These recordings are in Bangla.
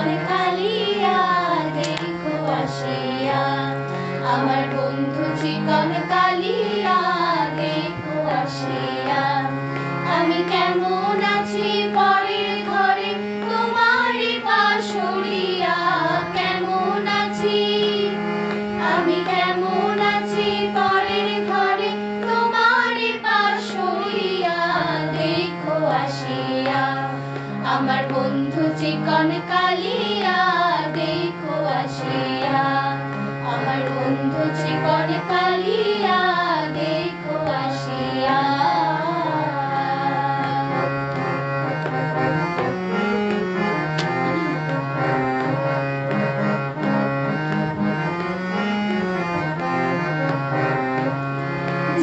চিকন কালিয়া দেখো আসিয়া। আমার বন্ধু চিকন কালিয়া দেখো আসিয়া। আমি কেমন আছি পরের ঘরে তোমারই পাশরিয়া। কেমন আছি আমি, কেমন আছি পরের ঘরে তোমারই পাশরিয়া দেখো আসিয়া। আমার বন্ধু চিকন কালিয়া দেখো আসিয়া। আমার বন্ধু চিকন কালিয়া দেখো আসিয়া।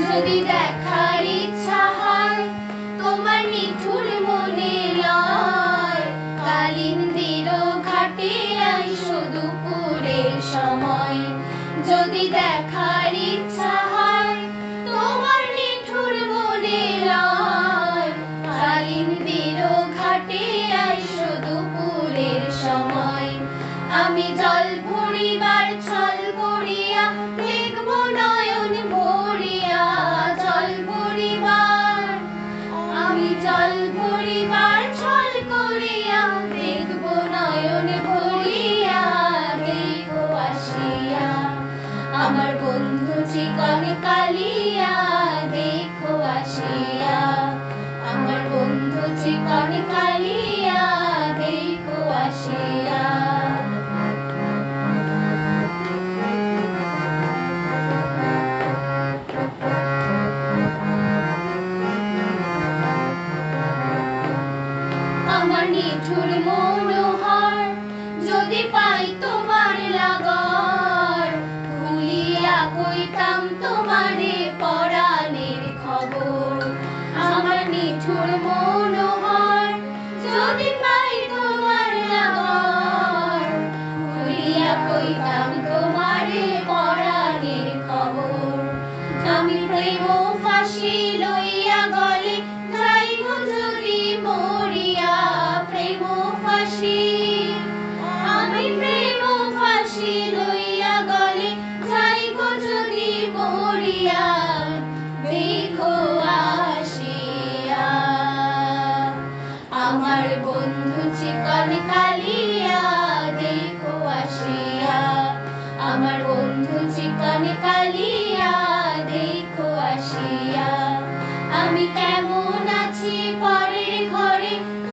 যদি দেখার ইচ্ছা হয় তোমার নিঠুর মনে লয়, কালিন্দির ঘাটে আইসো দুপুরের সময়। যদি দেখার ইচ্ছা হয় তোমার নিঠুর মনে লয়, কালিন্দির ঘাটে আইসো দুপুরের সময়। আমি জল ভরিবার ছল করিয়া দেখব নয়ন ভরিয়া। জল ভরিবার আমি জল ভরিবার ছল করিয়া দেখব নয়ন ভরিয়া দেখো আসিয়া। আমার বন্ধু চিকন কালিয়া দেখো আসিয়া। আমার বন্ধু চিকন কালিয়া দেখো আসিয়া। আমার নিঠুর মনোহর যদি পাই তোমার লাগর, ভুলিয়া কইতাম তোমারে পরাণের খবর। আমার নিঠুর মনোহর যদি পাই তোমার লাগর, ভুলিয়া কইতাম তোমারে পরাণের খবর। আমি প্রেম ফাঁসি লইয়া গলে যাইব যদি মরিয়া। প্রেম ফাঁসি আমি প্রেম ফাঁসি লইয়া গলে যাইব যদি মরিয়া দেখো আসিয়া। আমার বন্ধু চিকন কালিয়া দেখো আসিয়া। আমার বন্ধু চিকন কালিয়া দেখো আসিয়া। আমি কেমন আছি